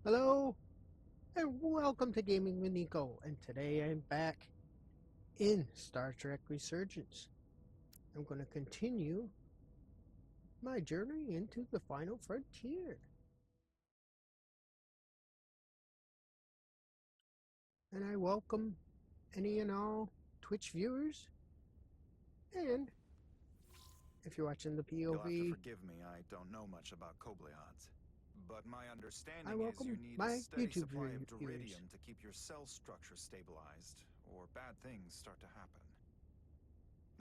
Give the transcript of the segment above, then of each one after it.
Hello and welcome to Gaming with Nico, and today I'm back in Star Trek Resurgence. I'm going to continue my journey into the final frontier. And I welcome any and all Twitch viewers, and if you're watching the You'll have to POV, forgive me, I don't know much about Kobleons. But my I understanding is you welcome need a my steady YouTube supply of viewers. duridium to keep your cell structure stabilized, or bad things start to happen.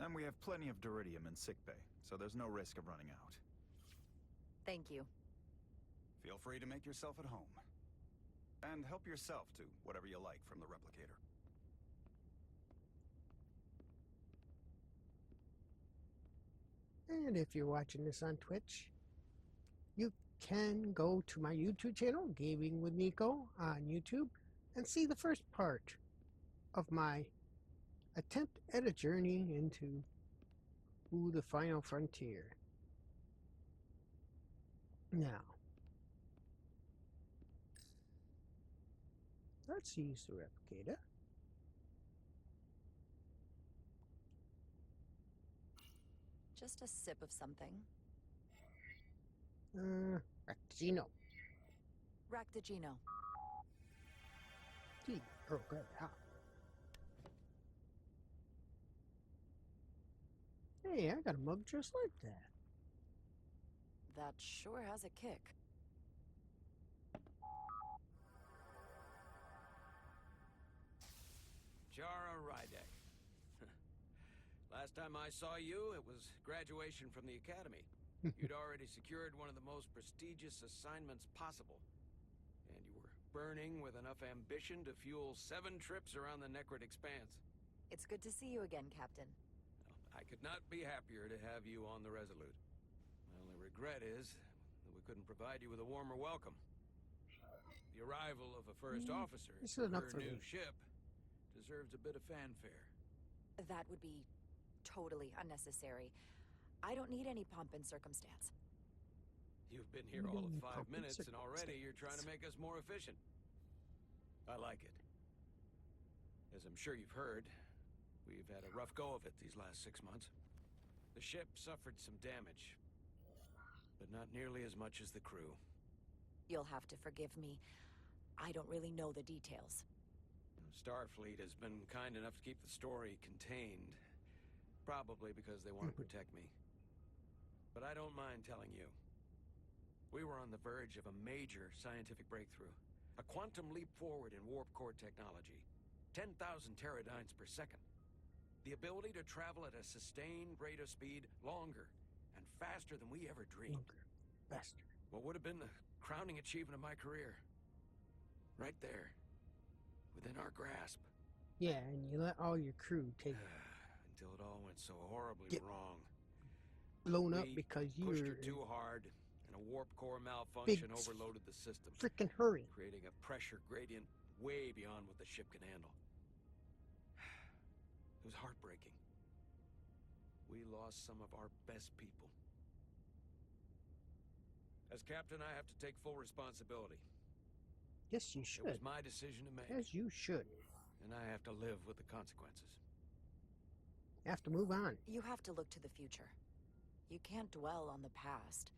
And we have plenty of duridium in sickbay, so there's no risk of running out. Thank you. Feel free to make yourself at home. And help yourself to whatever you like from the replicator. And if you're watching this on Twitch, you can go to my YouTube channel, Gaming with Nico, on YouTube, and see the first part of my attempt at a journey into the final frontier. Now, let's use the replicator. Just a sip of something. Rectagino. Ractigino. Gee, oh, good. Ah. Hey, I got a mug just like that. That sure has a kick. Jara Rydek. Last time I saw you, it was graduation from the academy. You'd already secured one of the most prestigious assignments possible. And you were burning with enough ambition to fuel 7 trips around the Necrid Expanse. It's good to see you again, Captain. Well, I could not be happier to have you on the Resolute. My only regret is that we couldn't provide you with a warmer welcome. The arrival of a first officer This to is enough her for new me. ship deserves a bit of fanfare. That would be totally unnecessary. I don't need any pomp and circumstance. You've been here all of 5 Pomp and minutes, and already you're trying to make us more efficient. I like it. As I'm sure you've heard, we've had a rough go of it these last 6 months. The ship suffered some damage, but not nearly as much as the crew. You'll have to forgive me. I don't really know the details. Starfleet has been kind enough to keep the story contained, probably because they want to protect me. But I don't mind telling you. We were on the verge of a major scientific breakthrough. A quantum leap forward in warp core technology. 10,000 teradynes per second. The ability to travel at a sustained rate of speed longer and faster than we ever dreamed. Faster. What would have been the crowning achievement of my career? Right there. Within our grasp. Yeah, and you let all your crew take Until it all went so horribly Get wrong. blown up We because pushed you're her too hard, and a warp core big malfunction overloaded the system, freaking hurry. creating a pressure gradient way beyond what the ship can handle. It was heartbreaking. We lost some of our best people. As captain, I have to take full responsibility. Yes, you It should. was my decision to make, As you should. and I have to live with the consequences. You have to move on. You have to look to the future. You can't dwell on the past,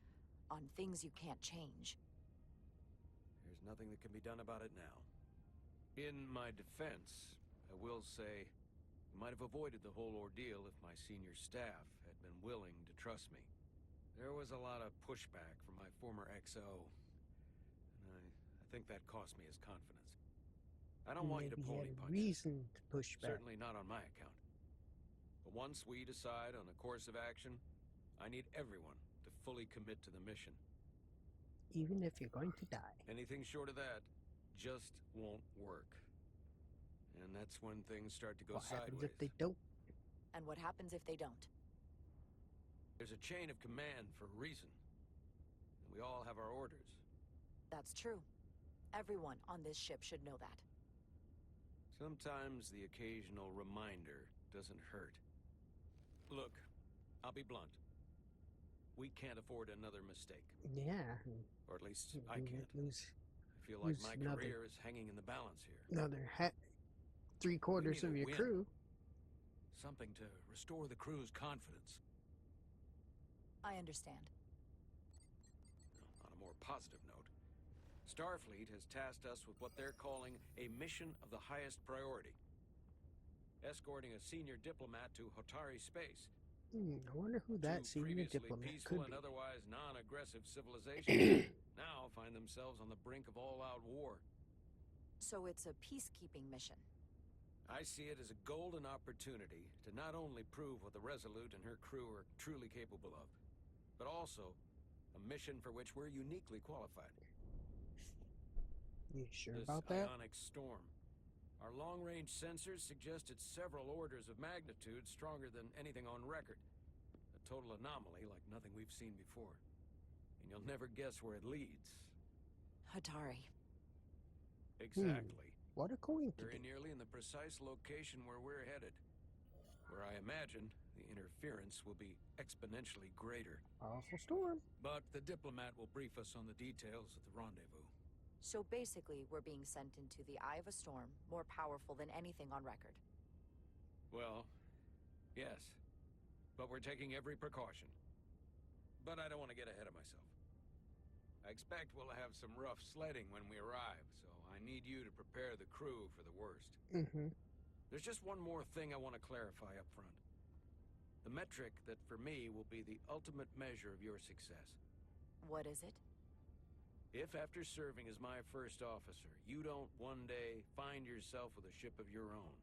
on things you can't change. There's nothing that can be done about it now. In my defense, I will say I might have avoided the whole ordeal if my senior staff had been willing to trust me. There was a lot of pushback from my former XO, and I think that cost me his confidence. I don't want you to Maybe pull had any a punches. reason to push back. Certainly not on my account. But once we decide on a course of action, I need everyone to fully commit to the mission. Even if you're going to die. Anything short of that just won't work. And that's when things start to go What happens sideways. if they don't? And what happens if they don't? There's a chain of command for a reason. And we all have our orders. That's true. Everyone on this ship should know that. Sometimes the occasional reminder doesn't hurt. Look, I'll be blunt. We can't afford another mistake. Yeah. Or at least You I might can't. lose feel like Use my another- career is hanging in the balance here. Another three-quarters We of need a your win. crew. Something to restore the crew's confidence. I understand. On a more positive note, Starfleet has tasked us with what they're calling a mission of the highest priority. Escorting a senior diplomat to Hotari space. I wonder who that Two senior previously diplomat peaceful could and be. otherwise non-aggressive civilizations now find themselves on the brink of all-out war. So it's a peacekeeping mission. I see it as a golden opportunity to not only prove what the Resolute and her crew are truly capable of, but also a mission for which we're uniquely qualified. You sure This about that? ionic storm. Our long-range sensors suggest it's several orders of magnitude stronger than anything on record. A total anomaly like nothing we've seen before. And you'll never guess where it leads. Hatari. Exactly. What a coincidence. Very nearly in the precise location where we're headed. Where I imagine the interference will be exponentially greater. Powerful storm. But the diplomat will brief us on the details at the rendezvous. So basically, we're being sent into the eye of a storm, more powerful than anything on record. Well, yes. But we're taking every precaution. But I don't want to get ahead of myself. I expect we'll have some rough sledding when we arrive, so I need you to prepare the crew for the worst. There's just one more thing I want to clarify up front. The metric that for me will be the ultimate measure of your success. What is it? If after serving as my first officer, you don't one day find yourself with a ship of your own,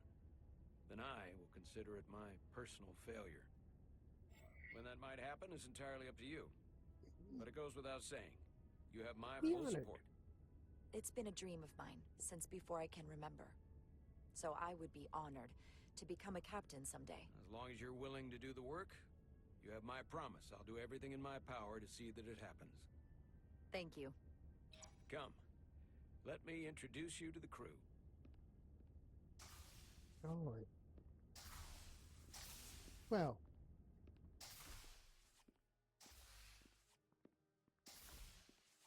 then I will consider it my personal failure. When that might happen is entirely up to you. But it goes without saying. You have my Be full honored. support. It's been a dream of mine since before I can remember. So I would be honored to become a captain someday. As long as you're willing to do the work, you have my promise. I'll do everything in my power to see that it happens. Thank you. Come. Let me introduce you to the crew. All right. Well.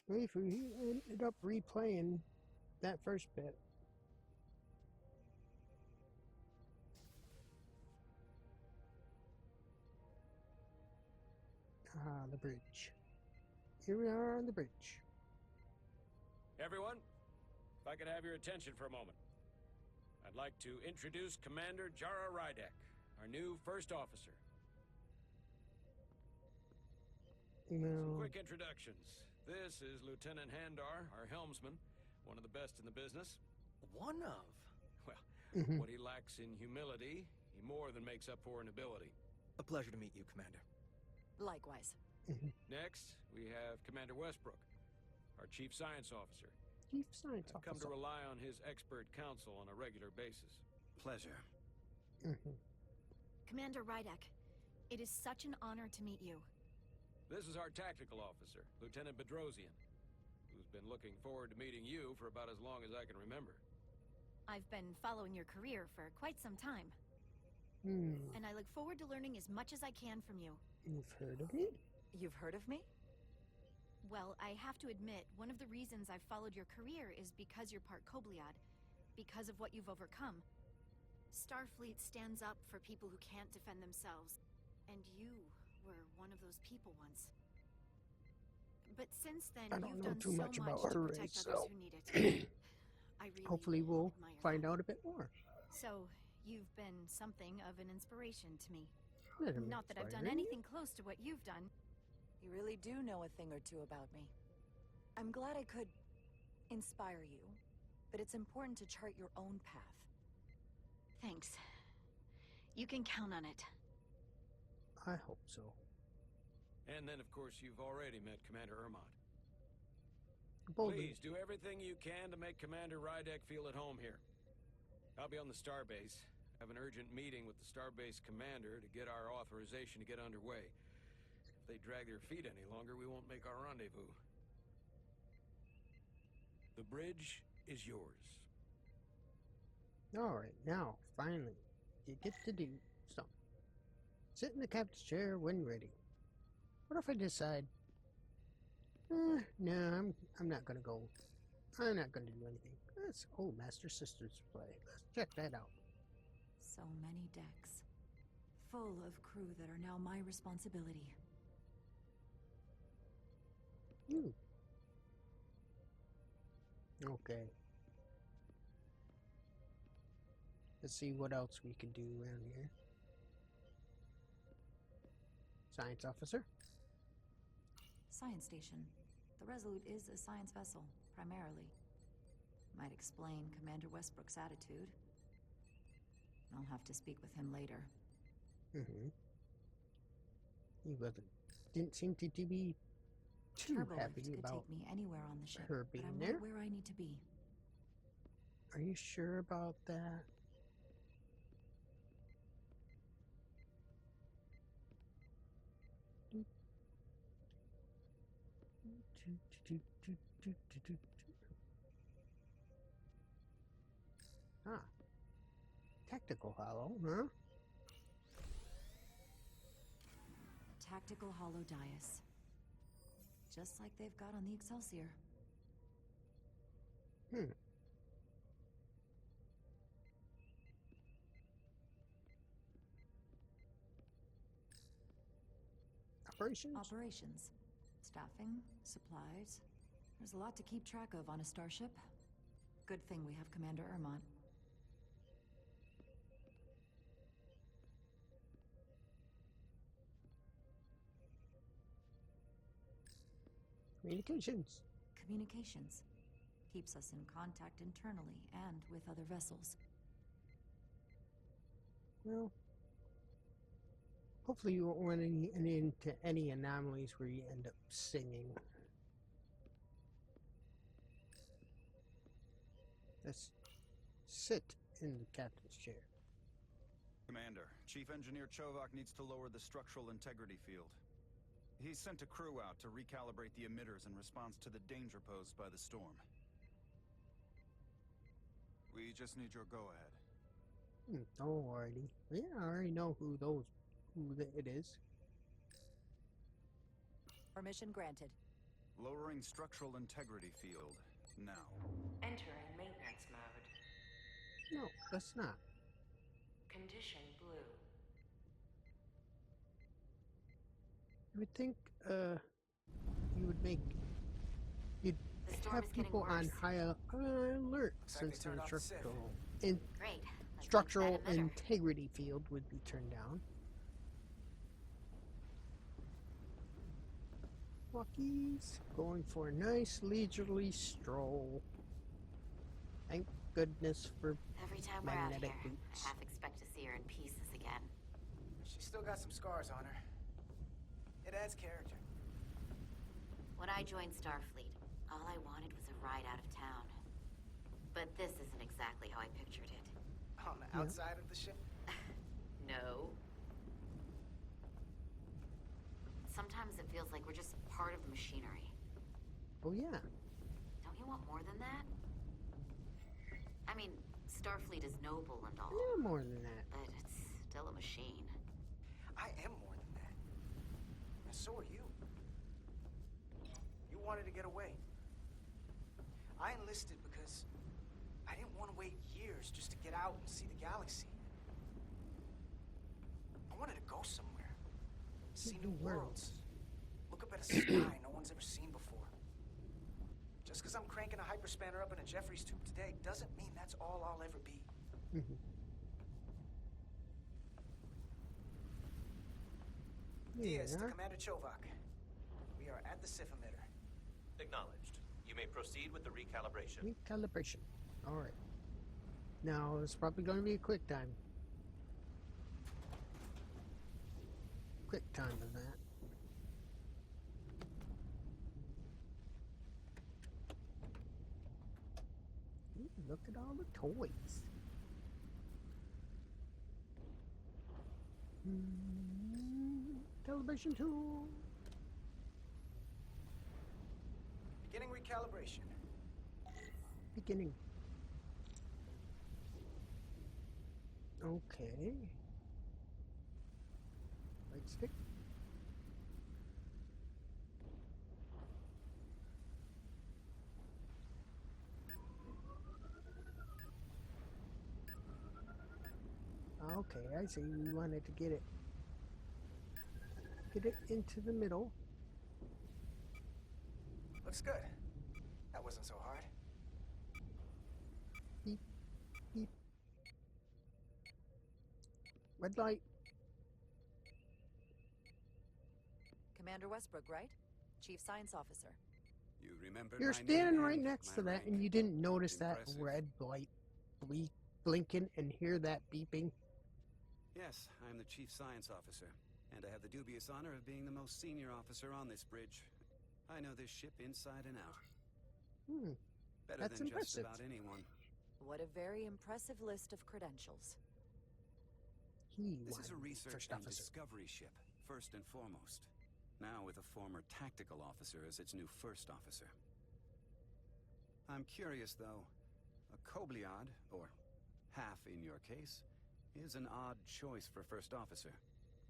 If we ended up replaying that first bit. The bridge. Here we are on the bridge. Everyone, if I could have your attention for a moment. I'd like to introduce Commander Jara Rydek, our new first officer. Some No. quick introductions. This is Lieutenant Handar, our helmsman, one of the best in the business. One of? Well, what he lacks in humility, he more than makes up for in ability. A pleasure to meet you, Commander. Likewise. Next, we have Commander Westbrook, our Chief Science Officer. Chief Science I've come to Officer. rely on his expert counsel on a regular basis. Pleasure. Commander Rydek, it is such an honor to meet you. This is our tactical officer, Lieutenant Bedrosian, who's been looking forward to meeting you for about as long as I can remember. I've been following your career for quite some time, and I look forward to learning as much as I can from you. You've heard of me? You've heard of me? Well, I have to admit, one of the reasons I've followed your career is because you're part Kobliad, because of what you've overcome. Starfleet stands up for people who can't defend themselves, and you were one of those people once. But since then, I don't you've know done too so much about to her protect race, others so who need it. I really hopefully we'll admire find that. out a bit more. So, you've been something of an inspiration to me. Let him Not that I've done inspire you. anything close to what you've done. You really do know a thing or two about me. I'm glad I could inspire you, but it's important to chart your own path. Thanks. You can count on it. I hope so. And then, of course, you've already met Commander Ermont. Boulder. Please do everything you can to make Commander Rydek feel at home here. I'll be on the starbase. Have an urgent meeting with the starbase commander to get our authorization to get underway. If they drag their feet any longer, we won't make our rendezvous. The bridge is yours. All right, now, finally, you get to do something. Sit in the captain's chair when ready. What if I decide, no, I'm not gonna go. I'm not going to do anything. Let's, oh, Master Sister's play. Let's check that out. So many decks. Full of crew that are now my responsibility. Hmm. Okay. Let's see what else we can do around here. Science officer. Science station. The Resolute is a science vessel, primarily. Might explain Commander Westbrook's attitude. I'll have to speak with him later. Mm-hmm. He didn't seem to be too Turbolift happy could about take me anywhere on the ship, her but being I'm there. right where I need to be. Are you sure about that? Ah, tactical hollow, huh? Tactical hollow dais. Just like they've got on the Excelsior. Hmm. Operations? Operations. Staffing, supplies. There's a lot to keep track of on a starship. Good thing we have Commander Ermont. Communications. Communications. Keeps us in contact internally and with other vessels. Well, hopefully you won't run into any anomalies where you end up singing. Let's sit in the captain's chair. Commander, Chief Engineer Chovak needs to lower the structural integrity field. He's sent a crew out to recalibrate the emitters in response to the danger posed by the storm. We just need your go-ahead. Alrighty. Yeah, I already know who it is. Permission granted. Lowering structural integrity field, now. Entering maintenance mode. No, that's not. Condition blue. You would think, you'd The storm have is getting people on worse. high alert Looks like they since turned the off the sieve. Great. Let's structural launch that emitter. integrity field would be turned down. Walkies going for a nice leisurely stroll. Thank goodness for Every time we're out magnetic here, boots. I half expect to see her in pieces again. She's still got some scars on her. It adds character. When I joined Starfleet, all I wanted was a ride out of town. But this isn't exactly how I pictured it. On the outside of the ship? No. Sometimes it feels like we're just part of the machinery. Oh yeah. Don't you want more than that? I mean, Starfleet is noble and all, Yeah, more than that. but it's still a machine. I am more than that. And so are you. You wanted to get away. I enlisted because I didn't want to wait years just to get out and see the galaxy. I wanted to go somewhere. See new worlds. Look up at a sky no one's ever seen before. Just because I'm cranking a hyperspanner up in a Jeffries tube today doesn't mean that's all I'll ever be. Diaz to Commander Chovak. We are at the SIF emitter. Acknowledged. You may proceed with the recalibration. Recalibration. Alright. Now, it's probably going to be a quick time. Quick time of that. Ooh, look at all the toys. Calibration tool. Beginning recalibration. Beginning. Okay. Right stick. Okay, I see. You wanted to get it into the middle. Looks good. That wasn't so hard. Beep, beep. Red light. Commander Westbrook, right? Chief Science Officer. You remember You're my standing name right and next my to that, rank? and you didn't notice that Impressive. red light blinking and hear that beeping. Yes, I'm the Chief Science Officer, and I have the dubious honor of being the most senior officer on this bridge. I know this ship inside and out. Better That's than impressive. just about anyone. What a very impressive list of credentials. This is a research first and officer. discovery ship, first and foremost. Now with a former tactical officer as its new first officer. I'm curious, though. A Kobliad, or half in your case, is an odd choice for first officer,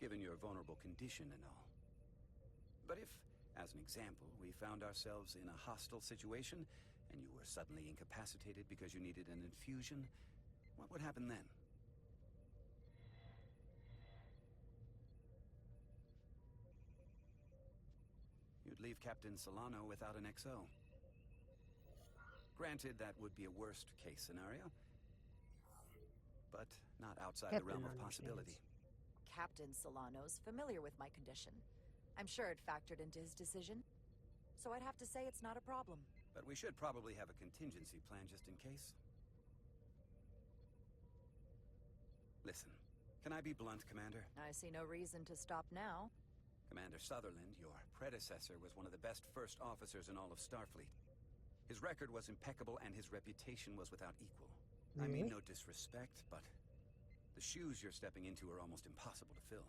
given your vulnerable condition and all. But if, as an example, we found ourselves in a hostile situation, and you were suddenly incapacitated because you needed an infusion, what would happen then? You'd leave Captain Solano without an XO. Granted, that would be a worst-case scenario, but not outside the realm of possibility. Captain Solano's familiar with my condition. I'm sure it factored into his decision. So I'd have to say it's not a problem. But we should probably have a contingency plan just in case. Listen, can I be blunt, Commander? I see no reason to stop now. Commander Sutherland, your predecessor, was one of the best first officers in all of Starfleet. His record was impeccable and his reputation was without equal. I mean no disrespect, but the shoes you're stepping into are almost impossible to fill.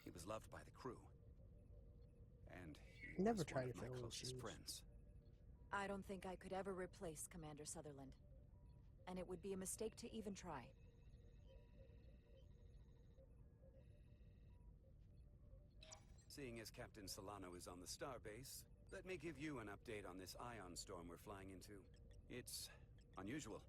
He was loved by the crew. And he Never was try one to of my fill those closest shoes. friends. I don't think I could ever replace Commander Sutherland. And it would be a mistake to even try. Seeing as Captain Solano is on the starbase, let me give you an update on this ion storm we're flying into. It's unusual,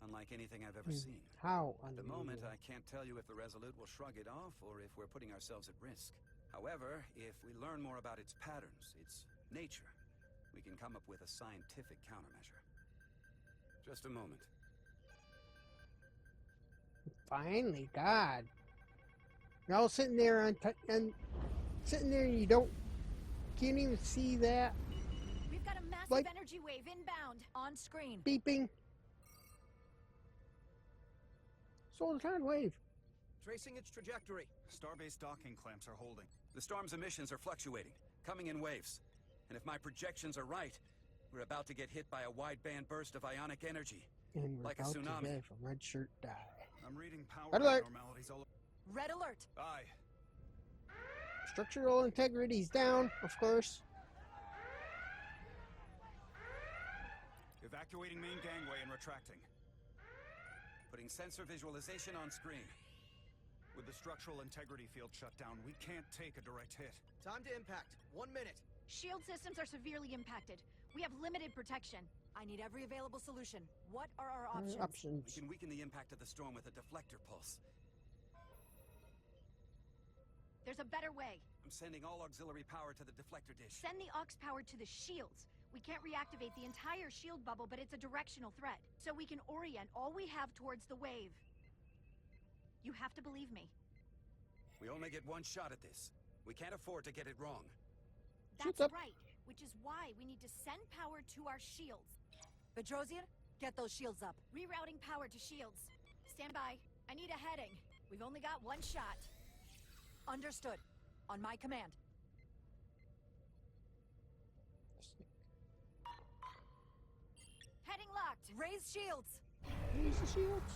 unlike anything I've ever seen. How At the unusual. moment, I can't tell you if the Resolute will shrug it off or if we're putting ourselves at risk. However, if we learn more about its patterns, its nature, we can come up with a scientific countermeasure. Just a moment. Finally, God. You're all sitting there and you can't even see that We've got a massive Like- energy wave inbound. On screen. beeping. Solitron wave. Tracing its trajectory. Starbase docking clamps are holding. The storm's emissions are fluctuating, coming in waves. And if my projections are right, we're about to get hit by a wide-band burst of ionic energy. And we're Like a about to tsunami. die from red shirt die. I'm reading power Red alert. abnormalities all over. Red alert. Aye. Structural integrity's down, of course. Evacuating main gangway and retracting. Putting sensor visualization on screen. With the structural integrity field shut down, we can't take a direct hit. Time to impact. 1 minute. Shield systems are severely impacted. We have limited protection. I need every available solution. What are our options? Options. We can weaken the impact of the storm with a deflector pulse. There's a better way. I'm sending all auxiliary power to the deflector dish. Send the aux power to the shields. We can't reactivate the entire shield bubble, but it's a directional threat. So we can orient all we have towards the wave. You have to believe me. We only get one shot at this. We can't afford to get it wrong. That's up. right. Which is why we need to send power to our shields. Bedrosian, get those shields up. Rerouting power to shields. Stand by. I need a heading. We've only got one shot. Understood. On my command. Heading locked. Raise shields. Use the shields.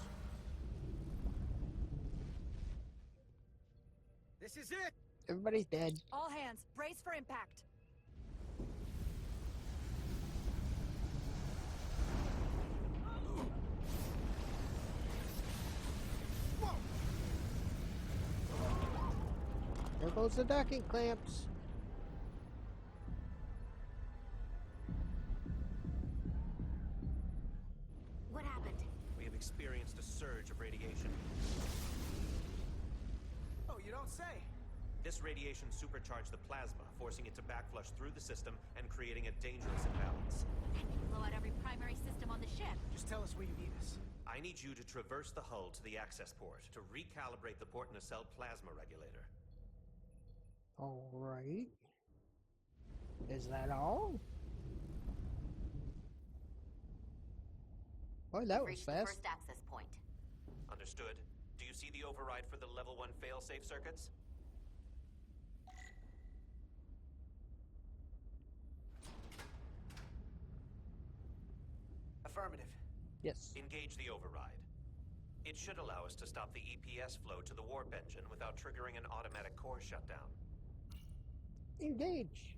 This is it! Everybody's dead. All hands, brace for impact. There goes the docking clamps. What happened? We have experienced a surge of radiation. don't say. This radiation supercharged the plasma, forcing it to backflush through the system and creating a dangerous imbalance. And you blow out every primary system on the ship. Just tell us where you need us. I need you to traverse the hull to the access port to recalibrate the port nacelle plasma regulator. All right. Is that all? Boy, that was Reach the fast. first access point. Understood. Do you see the override for the level 1 failsafe circuits? Affirmative. Yes. Engage the override. It should allow us to stop the EPS flow to the warp engine without triggering an automatic core shutdown. Engage.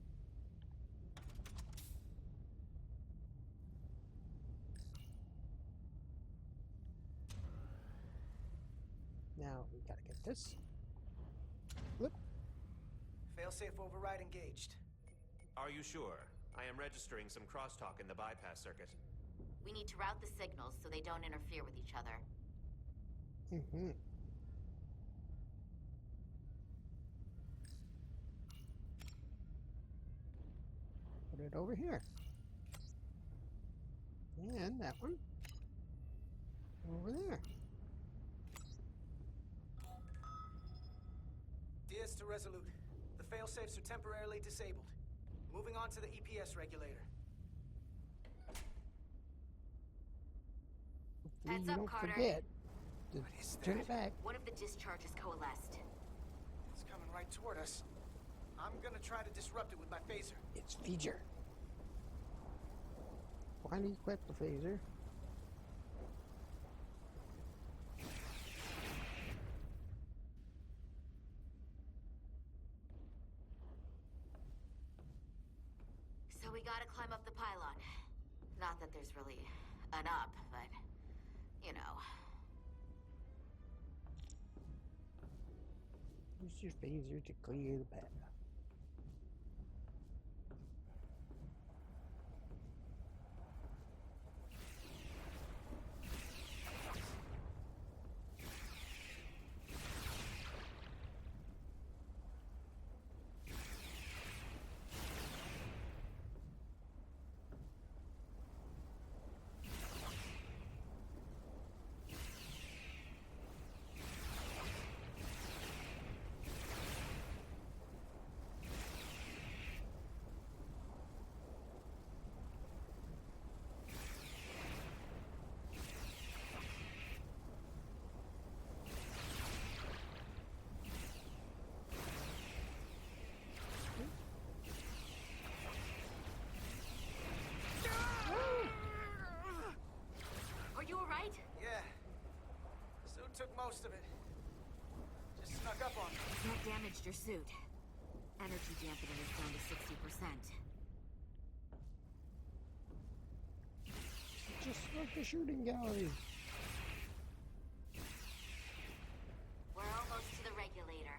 Now we gotta get this. Look. Failsafe override engaged. Are you sure? I am registering some crosstalk in the bypass circuit. We need to route the signals so they don't interfere with each other. Mm-hmm. Put it over here. And that one over there. Diaz to Resolute. The failsafes are temporarily disabled. Moving on to the EPS regulator. Hopefully Heads you up, don't Carter. forget to What is turn that? it back. One of the discharges coalesced. It's coming right toward us. I'm gonna try to disrupt it with my phaser. It's Phaser. Why do you equip the phaser? So we gotta climb up the pylon. Not that there's really an up, but, you know. Use your phaser to clear the path. Are you alright? Yeah. Suit took most of it. Just snuck up on me. That damaged your suit. Energy dampening is down to 60%. Just like the shooting gallery. We're almost to the regulator.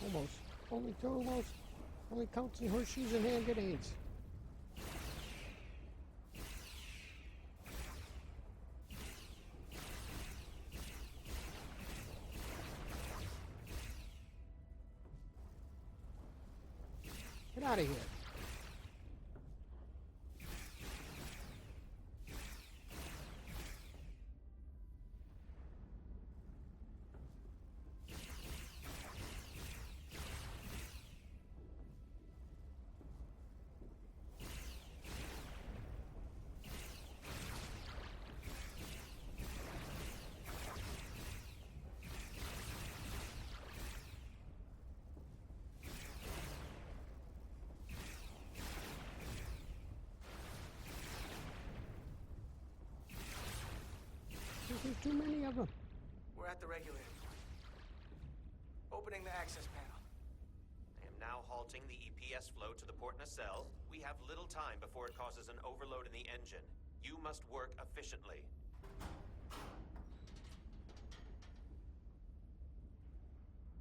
Almost. Only two almost. Only counts in horseshoes and hand grenades. Get out of here. There's too many of them. We're at the regulator. Opening the access panel. I am now halting the EPS flow to the port nacelle. We have little time before it causes an overload in the engine. You must work efficiently.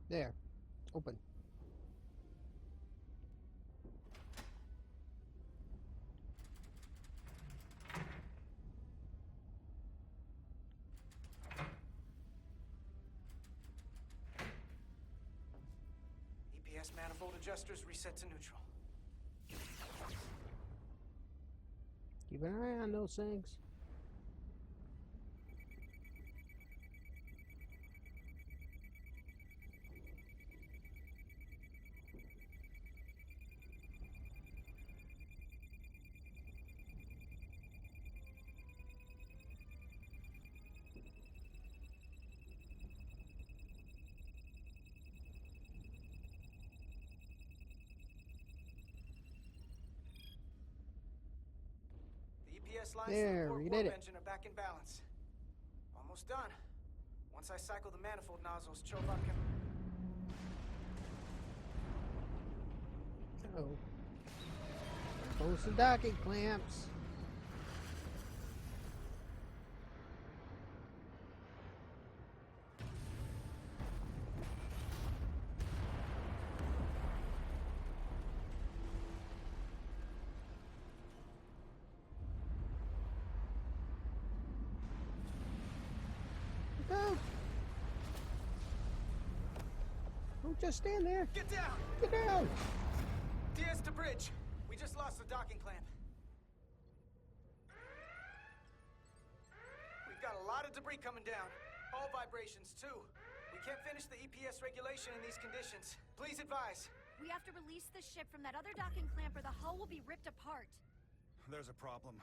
There. Open. EPS manifold adjusters reset to neutral. Keep an eye on those things. The EPS lines There, to the we core did warp it. engine are back in balance. Almost done. Once I cycle the manifold nozzles, Chovak can... Oh. Close the docking clamps. Go. Don't just stand there. Get down! Get down. Diaz to bridge. We just lost the docking clamp. We've got a lot of debris coming down. All vibrations, too. We can't finish the EPS regulation in these conditions. Please advise. We have to release the ship from that other docking clamp or the hull will be ripped apart. There's a problem.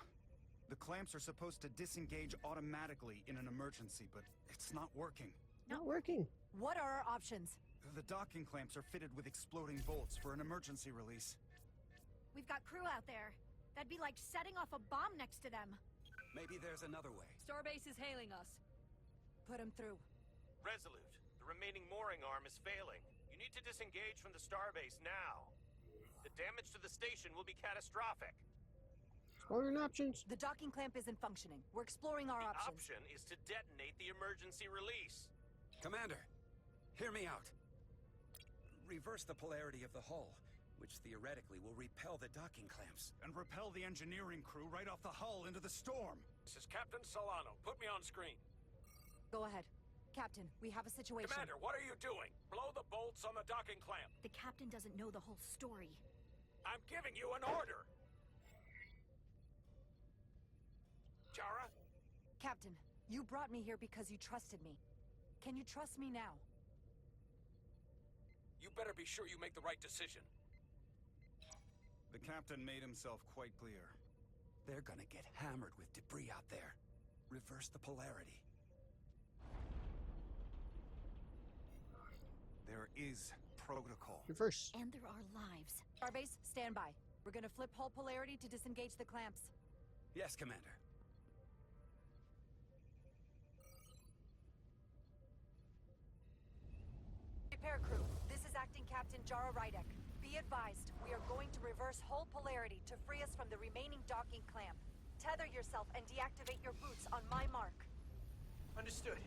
The clamps are supposed to disengage automatically in an emergency, but it's not working. Not working. What are our options? The docking clamps are fitted with exploding bolts for an emergency release. We've got crew out there. That'd be like setting off a bomb next to them. Maybe there's another way. Starbase is hailing us. Put him through. Resolute, the remaining mooring arm is failing. You need to disengage from the starbase now. The damage to the station will be catastrophic. Exploring options. The docking clamp isn't functioning. We're exploring our The options. option is to detonate the emergency release. Commander, hear me out. Reverse the polarity of the hull, which theoretically will repel the docking clamps. And repel the engineering crew right off the hull into the storm. This is Captain Solano. Put me on screen. Go ahead. Captain, we have a situation. Commander, what are you doing? Blow the bolts on the docking clamp. The captain doesn't know the whole story. I'm giving you an order. Jara? Captain, you brought me here because you trusted me. Can you trust me now? You better be sure you make the right decision. The captain made himself quite clear. They're gonna get hammered with debris out there. Reverse the polarity. There is protocol. Reverse. And there are lives. Starbase, stand by. We're gonna flip hull polarity to disengage the clamps. Yes, Commander. Repair crew, this is Acting Captain Jara Rydek. Be advised, we are going to reverse hull polarity to free us from the remaining docking clamp. Tether yourself and deactivate your boots on my mark. Understood.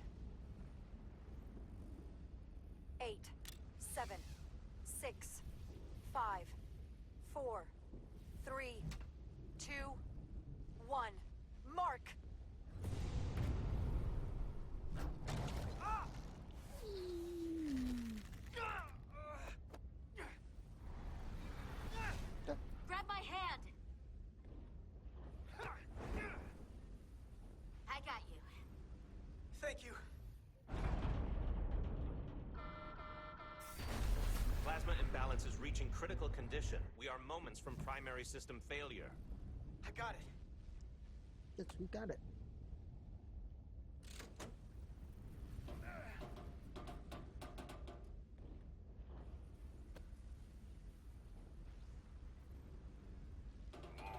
8, 7, 6, 5, 4, 3, 2, 1. Mark! Grab my hand! I got you. Thank you. Plasma imbalance is reaching critical condition. We are moments from primary system failure. I got it. Yes, we got it.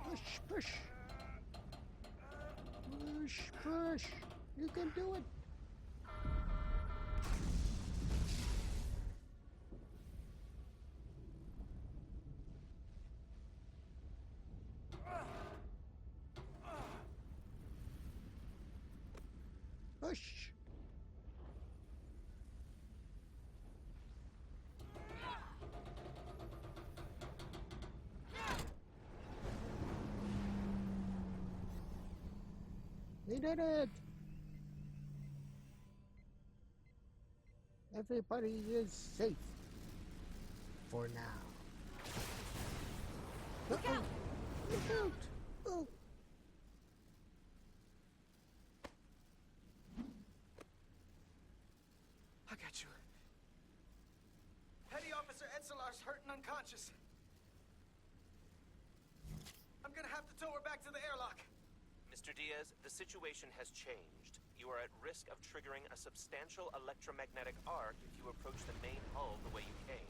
Push, push. Push, push. You can do it. Push. We did it! Everybody is safe. For now. Look out! Look out! Oh. I got you. Petty Officer Etzelar's hurt and unconscious. I'm gonna have to tow her back to the airlock. Mr. Diaz, the situation has changed. You are at risk of triggering a substantial electromagnetic arc if you approach the main hull the way you came.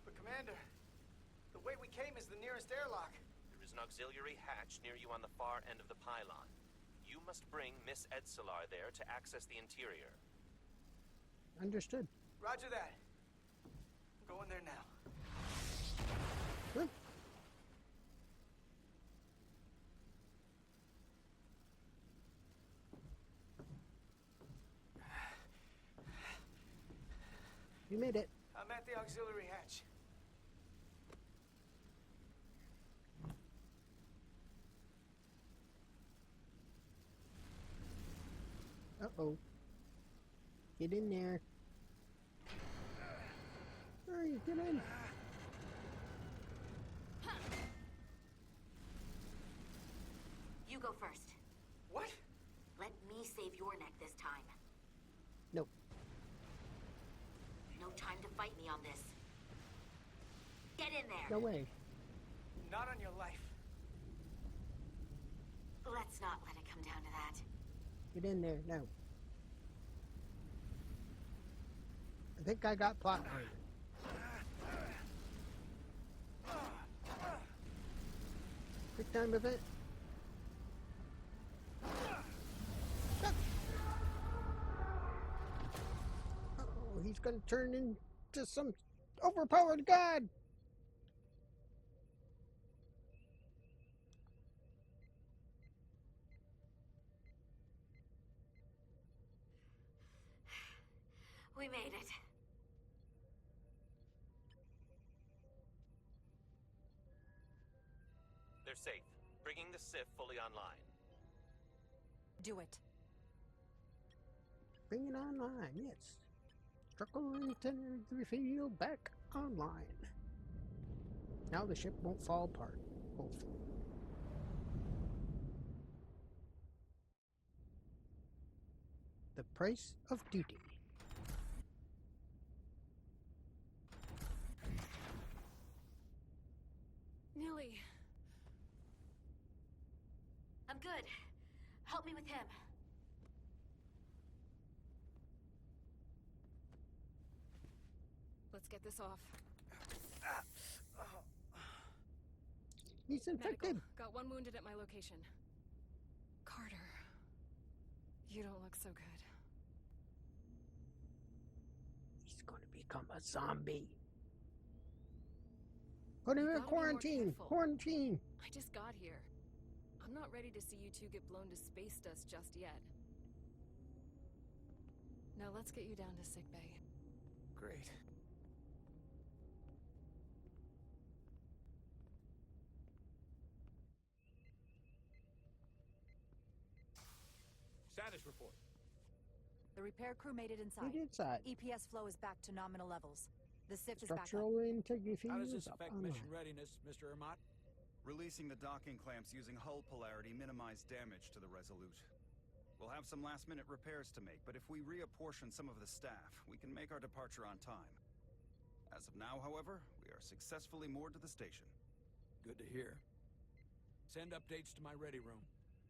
But Commander, the way we came is the nearest airlock. There is an auxiliary hatch near you on the far end of the pylon. You must bring Miss Etzelar there to access the interior. Understood. Roger that. I'm going there now. Good. You made it. I'm at the auxiliary hatch. Uh-oh. Get in there. Hurry, get in. You go first. What? Let me save your neck this time. Nope. No time to fight me on this. Get in there. No way. Not on your life. Let's not let it come down to that. Get in there. No. I think I got plot armor. Quick time event. Uh-oh, he's gonna turn into some overpowered god. We made it. They're safe. Bringing the SIF fully online. Do it. Bring it online, yes. Struggle into the field back online. Now the ship won't fall apart, hopefully. The price of duty. Nilly. I'm good. Help me with him. Let's get this off. He's infected. Medical. Got one wounded at my location. Carter. You don't look so good. He's going to become a zombie. Put him in quarantine. Quarantine. I just got here. I'm not ready to see you two get blown to space dust just yet. Now let's get you down to sickbay. Great. Status report. The repair crew made it inside. Get inside. EPS flow is back to nominal levels. The SIF is back up. Structural integrity How does is this up affect online. mission readiness, Mr. Ermot? Releasing the docking clamps using hull polarity minimized damage to the Resolute. We'll have some last-minute repairs to make, but if we reapportion some of the staff, we can make our departure on time. As of now, however, we are successfully moored to the station. Good to hear. Send updates to my ready room.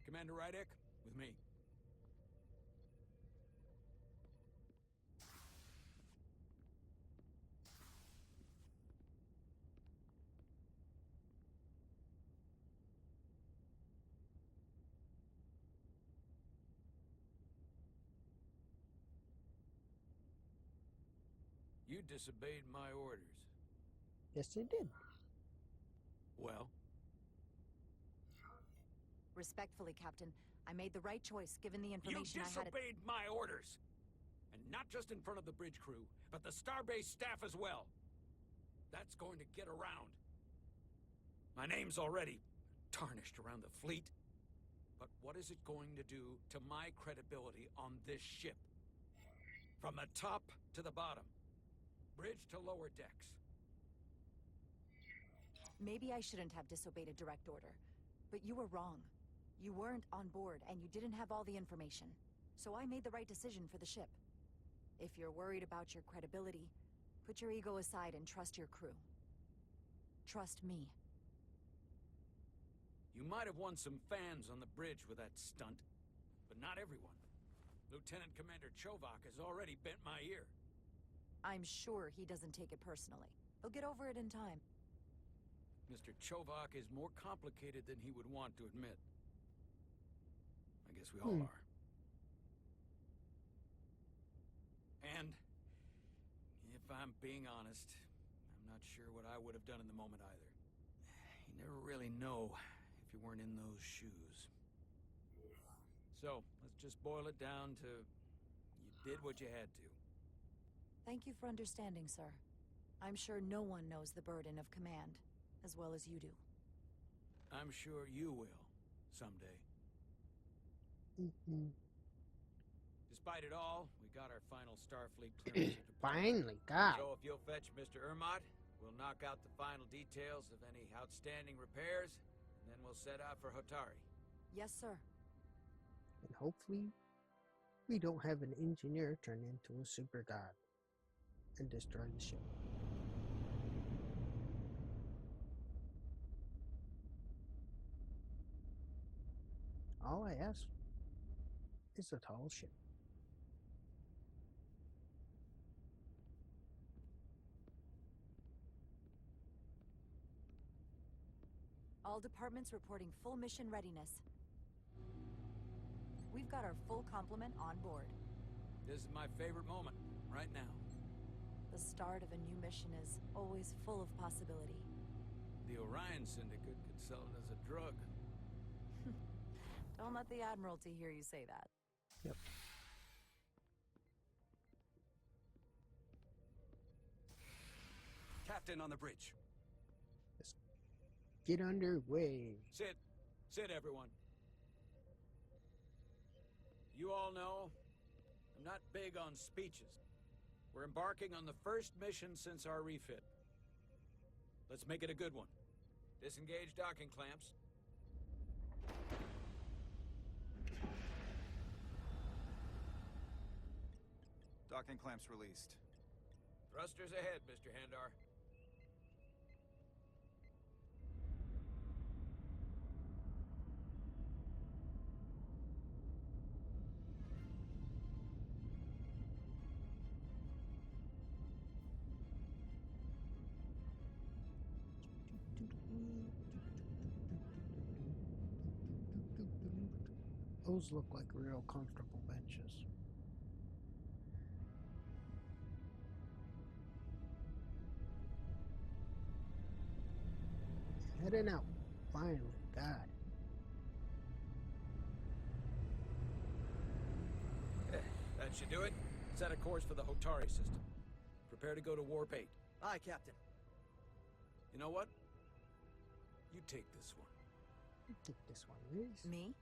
Commander Rydek, with me. You disobeyed my orders. Yes, they did. Well? Respectfully, Captain, I made the right choice given the You information I had. disobeyed my orders! And not just in front of the bridge crew, but the Starbase staff as well. That's going to get around. My name's already tarnished around the fleet. But what is it going to do to my credibility on this ship? From the top to the bottom. Bridge to lower decks. Maybe I shouldn't have disobeyed a direct order, but you were wrong. You weren't on board, and you didn't have all the information. So I made the right decision for the ship. If you're worried about your credibility, put your ego aside and trust your crew. Trust me. You might have won some fans on the bridge with that stunt, but not everyone. Lieutenant Commander Chovak has already bent my ear. I'm sure he doesn't take it personally. He'll get over it in time. Mr. Chovak is more complicated than he would want to admit. I guess we all are. And, if I'm being honest, I'm not sure what I would have done in the moment either. You never really know if you weren't in those shoes. So, let's just boil it down to, you did what you had to. Thank you for understanding, sir. I'm sure no one knows the burden of command as well as you do. I'm sure you will, someday. Despite it all, we got our final Starfleet clearance of departure. Finally, God. So if you'll fetch Mr. Ermot, we'll knock out the final details of any outstanding repairs, and then we'll set out for Hotari. Yes, sir. And hopefully, we don't have an engineer turn into a super god and destroy the ship. All I ask is a tall ship. All departments reporting full mission readiness. We've got our full complement on board. This is my favorite moment, right now. The start of a new mission is always full of possibility. The Orion Syndicate could sell it as a drug. Don't let the Admiralty hear you say that. Yep. Captain on the bridge. Let's get underway. Sit. Sit, everyone. You all know, I'm not big on speeches. We're embarking on the first mission since our refit. Let's make it a good one. Disengage docking clamps. Docking clamps released. Thrusters ahead, Mr. Handar. Those look like real comfortable benches. Heading out. Finally, God. That should do it. Set a course for the Hotari system. Prepare to go to Warp 8. Aye, Captain. You know what? You take this one. You take this one, Liz. Me?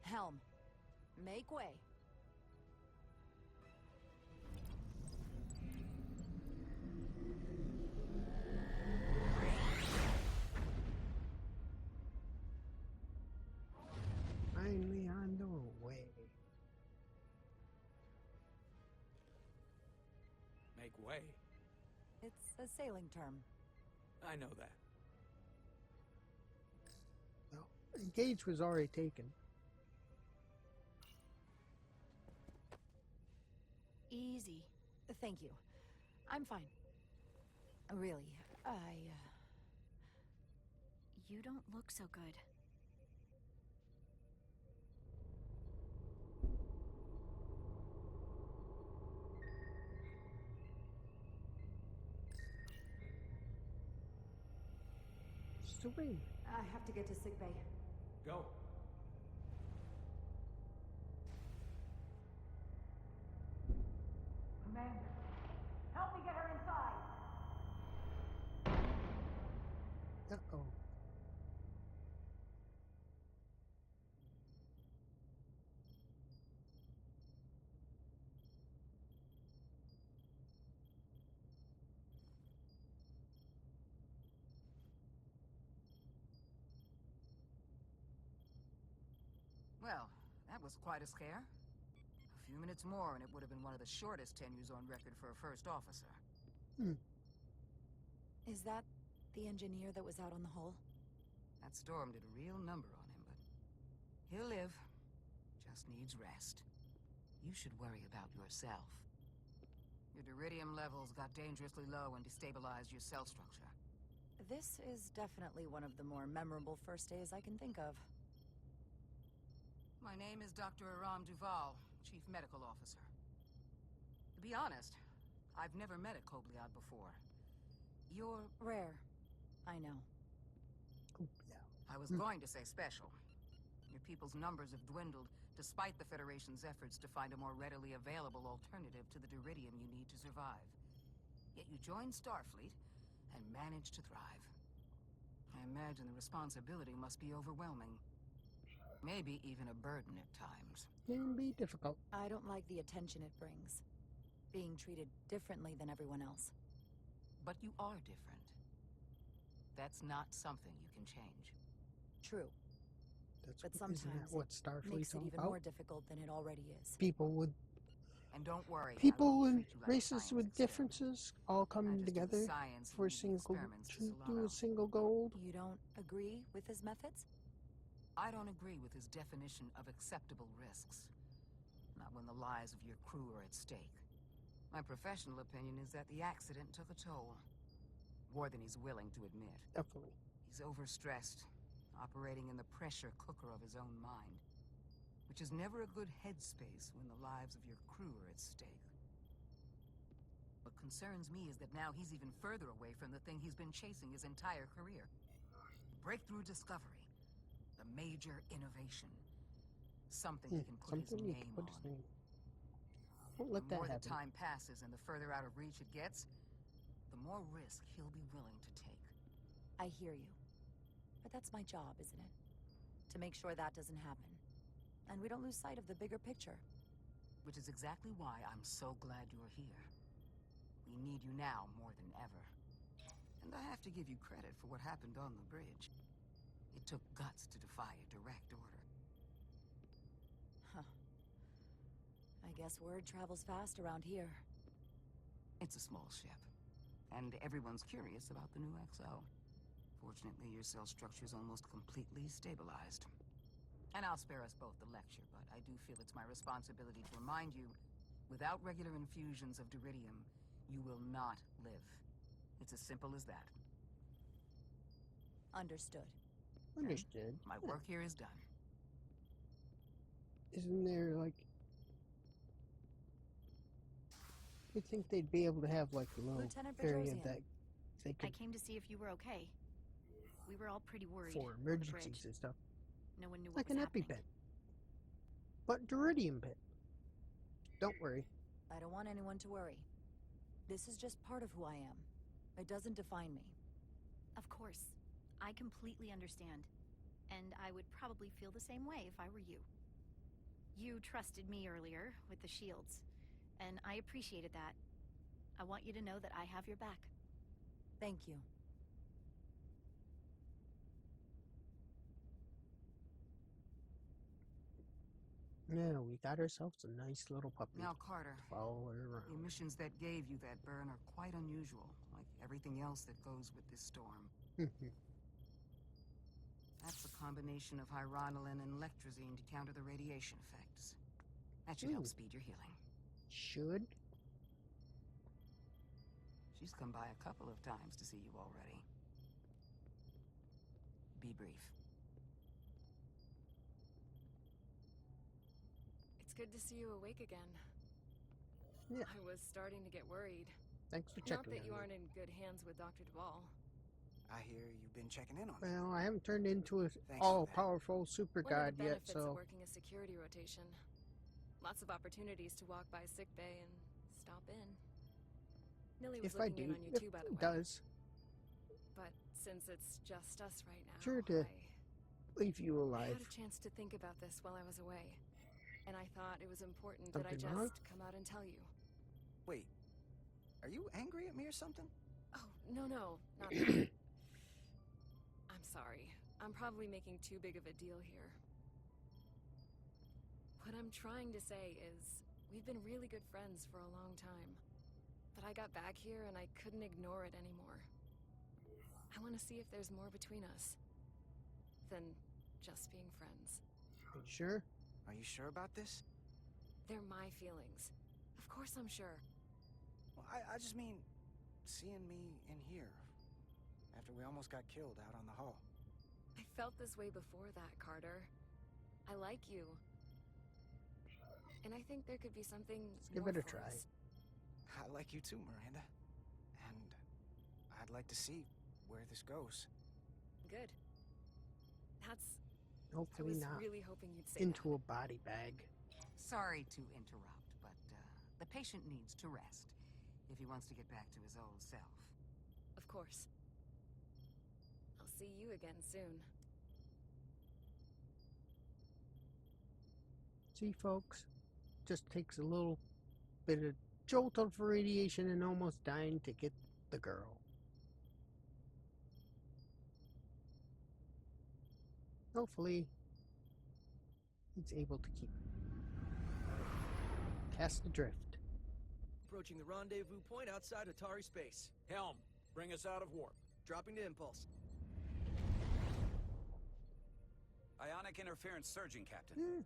Helm. Make way. Finally on the way. Make way. It's a sailing term. I know that. Well, Engage was already taken. Easy. Thank you. I'm fine. Really, You don't look so good. Swing. I have to get to sickbay. Go. Commander, help me get her inside! Uh-oh. Well, that was quite a scare. A few minutes more and it would have been one of the shortest tenures on record for a first officer. Is that the engineer that was out on the hull? That storm did a real number on him, but he'll live. Just needs rest. You should worry about yourself. Your deridium levels got dangerously low and destabilized your cell structure. This is definitely one of the more memorable first days I can think of. My name is Dr. Aram Duval, Chief Medical Officer. To be honest, I've never met a Kobliad before. You're Rare. I know. I was going to say special. Your people's numbers have dwindled, despite the Federation's efforts to find a more readily available alternative to the deridium you need to survive. Yet you joined Starfleet and managed to thrive. I imagine the responsibility must be overwhelming. Maybe even a burden at times. Can be difficult. I don't like the attention it brings. Being treated differently than everyone else. But you are different. That's not something you can change. True. But sometimes isn't that what it Starfleet's makes it all even about? more difficult than it already is. People with And don't worry, people and races with differences all come together for a single do a single goal. You don't agree with his methods? I don't agree with his definition of acceptable risks. Not when the lives of your crew are at stake. My professional opinion is that the accident took a toll. More than he's willing to admit. Definitely. He's overstressed, operating in the pressure cooker of his own mind. Which is never a good headspace when the lives of your crew are at stake. What concerns me is that now he's even further away from the thing he's been chasing his entire career. Breakthrough discovery. The major innovation. Something he can put his name on. Won't let The more that the happen. time passes and the further out of reach it gets, the more risk he'll be willing to take. I hear you. But that's my job, isn't it? To make sure that doesn't happen. And we don't lose sight of the bigger picture. Which is exactly why I'm so glad you're here. We need you now more than ever. And I have to give you credit for what happened on the bridge. It took guts to defy a direct order. Huh. I guess word travels fast around here. It's a small ship. And everyone's curious about the new XO. Fortunately, your cell structure's almost completely stabilized. And I'll spare us both the lecture, but I do feel it's my responsibility to remind you, without regular infusions of deridium, you will not live. It's as simple as that. Understood. Understood. My work here is done. Isn't there like? You'd think they'd be able to have like a little Lieutenant area Bedrosian. that they I could came to see if you were okay. We were all pretty worried. for on the emergencies bridge. and stuff, No one knew what like was an happening. EpiPen, but Deridium pit. Don't worry. I don't want anyone to worry. This is just part of who I am. It doesn't define me. Of course. I completely understand. And I would probably feel the same way if I were you. You trusted me earlier with the shields, and I appreciated that. I want you to know that I have your back. Thank you. Now we got ourselves a nice little puppy. Now, Carter, to follow her around. the emissions that gave you that burn are quite unusual, like everything else that goes with this storm. That's a combination of hyronolin and lectrazine to counter the radiation effects. That should help speed your healing. Should? She's come by a couple of times to see you already. Be brief. It's good to see you awake again. Yeah. I was starting to get worried. Thanks for Not checking that on you me. aren't in good hands with Dr. Duvall. I hear you've been checking in on me. Well, I haven't turned into an Thanks for all-powerful super One god of the yet, benefits of so working a security rotation. Lots of opportunities to walk by sick bay and stop in. Nilly was if I looking in do, on you if too, by the it way. does, But since it's just us right now, sure to leave you I alive. had a chance to think about this while I was away. And I thought it was important that I Something just wrong? come out and tell you. Wait, are you angry at me or something? Oh, no, not that. I'm sorry. I'm probably making too big of a deal here. What I'm trying to say is, we've been really good friends for a long time. But I got back here and I couldn't ignore it anymore. I want to see if there's more between us than just being friends. Are you sure? Are you sure about this? They're my feelings. Of course I'm sure. Well, I just mean, seeing me in here, after we almost got killed out on the hull. I felt this way before that, Carter. I like you. And I think there could be something Let's give more it a for try. us. I like you too, Miranda. And I'd like to see where this goes. Good. That's... Hopefully I was not really hoping you'd say into that. a body bag. Sorry to interrupt, but the patient needs to rest if he wants to get back to his old self. Of course. I'll see you again soon. See, folks, just takes a little bit of jolt of radiation and almost dying to get the girl. Hopefully, he's able to keep cast adrift. Approaching the rendezvous point outside Atari space. Helm, bring us out of warp. Dropping to impulse. Ionic interference surging, Captain.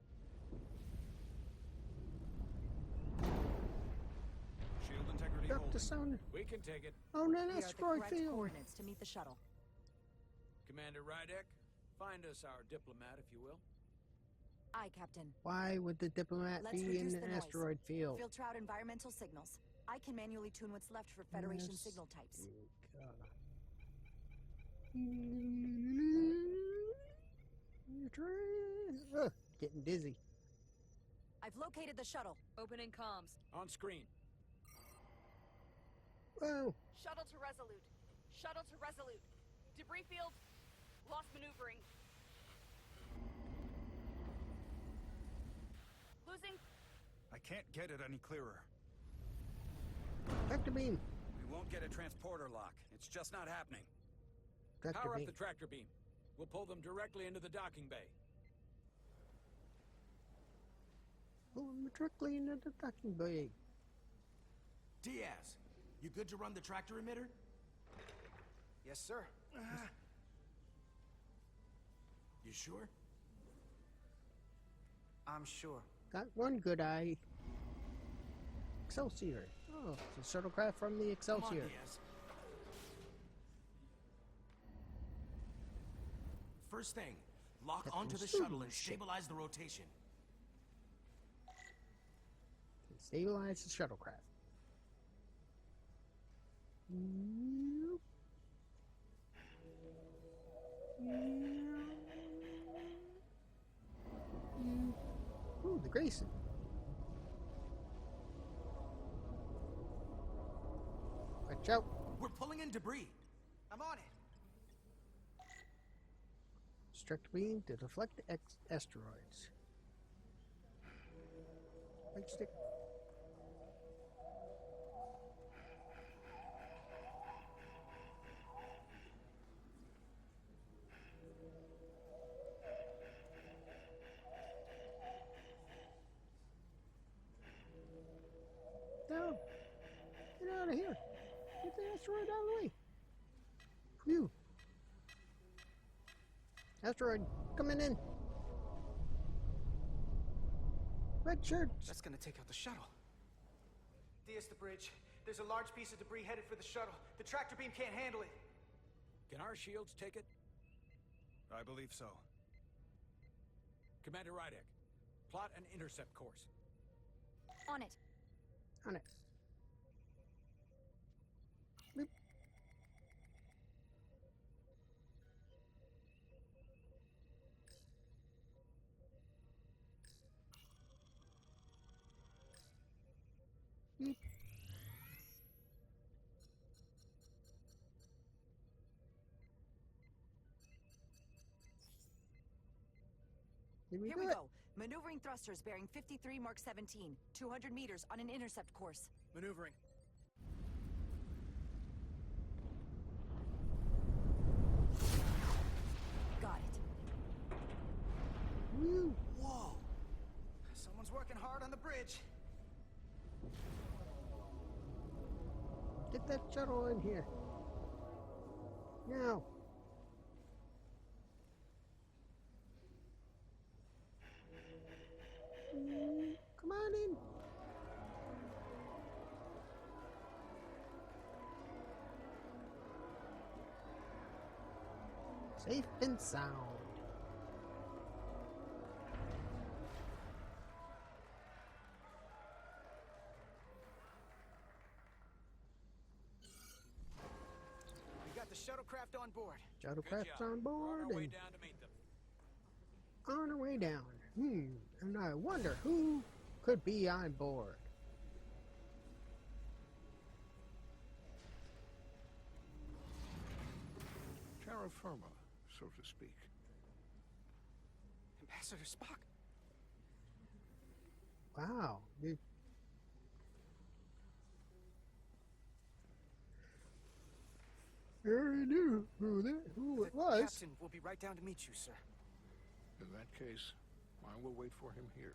Shield integrity Duck holding. the sound. We can take it. Oh, no, We are at the asteroid correct field. coordinates to meet the shuttle. Commander Rydek, find us our diplomat, if you will. Aye, Captain. Why would the diplomat Let's be reduce in the the noise. asteroid field? Filter out environmental signals. I can manually tune what's left for Federation Yes. signal types. Getting dizzy. I've located the shuttle. Opening comms. On screen. Whoa. Shuttle to Resolute. Shuttle to Resolute. Debris field. Lost maneuvering. Losing. I can't get it any clearer. Tractor beam. We won't get a transporter lock. It's just not happening. Tractor Power beam. up the tractor beam. We'll pull them directly into the docking bay. Oh, I'm directly into the docking bay. Diaz, you good to run the tractor emitter? Yes, sir. You sure? I'm sure. Got one good eye. Excelsior. Oh, it's a shuttlecraft from the Come on, Excelsior. Diaz. First thing, lock Captain onto the Stewart. shuttle and stabilize the rotation. Stabilize the shuttlecraft. Ooh, the Grayson. Watch out. We're pulling in debris. I'm on it. Struct beam to deflect asteroids. Right stick. No. Get out of here. Get the asteroid out of the way. Phew. Asteroid coming in. Red shirts. That's gonna take out the shuttle. Diaz, the bridge. There's a large piece of debris headed for the shuttle. The tractor beam can't handle it. Can our shields take it? I believe so. Commander Rydek, plot an intercept course. On it. On it. Boop. Beep. Did we Here do we it? go. Maneuvering thrusters bearing 53 Mark 17. 200 meters on an intercept course. Maneuvering. Got it. Woo. Whoa! So working hard on the bridge. Get that shuttle in here. Now. Come on in. Safe and sound. We got the shuttlecraft on board. Shuttlecraft's on board. On our way down to meet them. On our way down. And I wonder who could be on board. Terra firma, so to speak. Ambassador Spock. Wow. I already knew who it was. The captain will be right down to meet you, sir. In that case, I will wait for him here.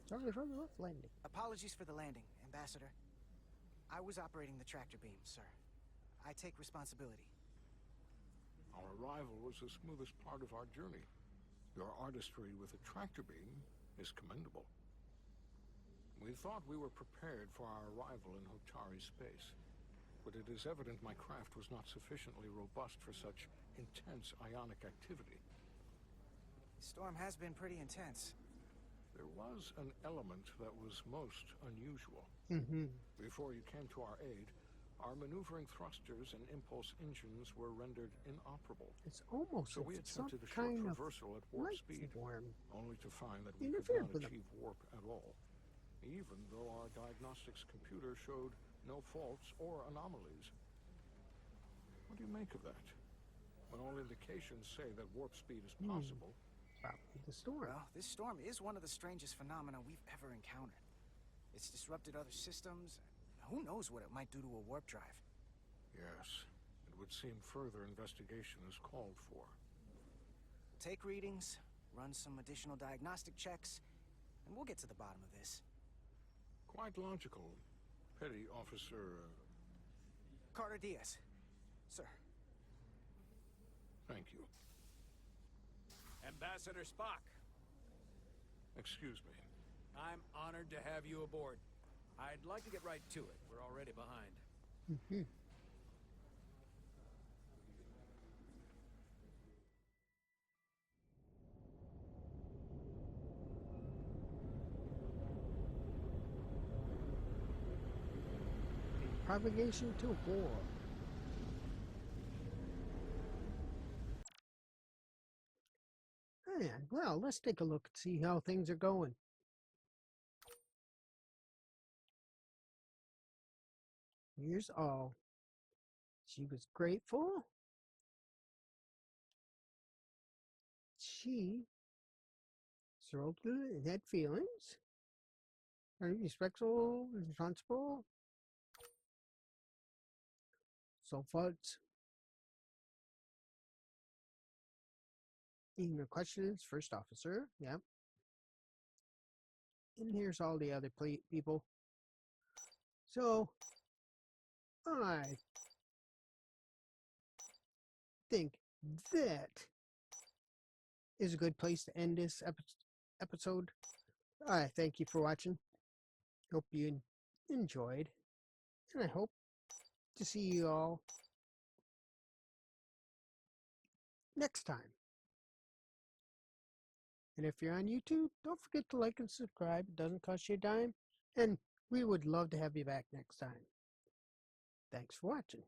Sorry for the rough landing. Apologies for the landing, Ambassador. I was operating the tractor beam, sir. I take responsibility. Our arrival was the smoothest part of our journey. Your artistry with the tractor beam is commendable. We thought we were prepared for our arrival in Hotari space, but it is evident my craft was not sufficiently robust for such intense ionic activity. Storm has been pretty intense. There was an element that was most unusual. Before you came to our aid, our maneuvering thrusters and impulse engines were rendered inoperable. It's almost so we some attempted a short kind of traversal at warp light speed, form only to find that we could interfered not with them. achieve warp at all, even though our diagnostics computer showed no faults or anomalies. What do you make of that? When all indications say that warp speed is possible. Probably the storm. Well, this storm is one of the strangest phenomena we've ever encountered. It's disrupted other systems. Who knows what it might do to a warp drive? Yes, it would seem further investigation is called for. Take readings, run some additional diagnostic checks, and we'll get to the bottom of this. Quite logical, Petty Officer... Carter Diaz. Sir. Thank you. Ambassador Spock. Excuse me. I'm honored to have you aboard. I'd like to get right to it. We're already behind. Propagation to war. And well, let's take a look and see how things are going. Here's all. She was grateful. She struggled and had feelings. Very respectful, responsible. So fudge. Even the questions, first officer. Yep. And here's all the other people. So, I think that is a good place to end this episode. I thank you for watching. Hope you enjoyed. And I hope to see you all next time. And if you're on YouTube, don't forget to like and subscribe. It doesn't cost you a dime. And we would love to have you back next time. Thanks for watching.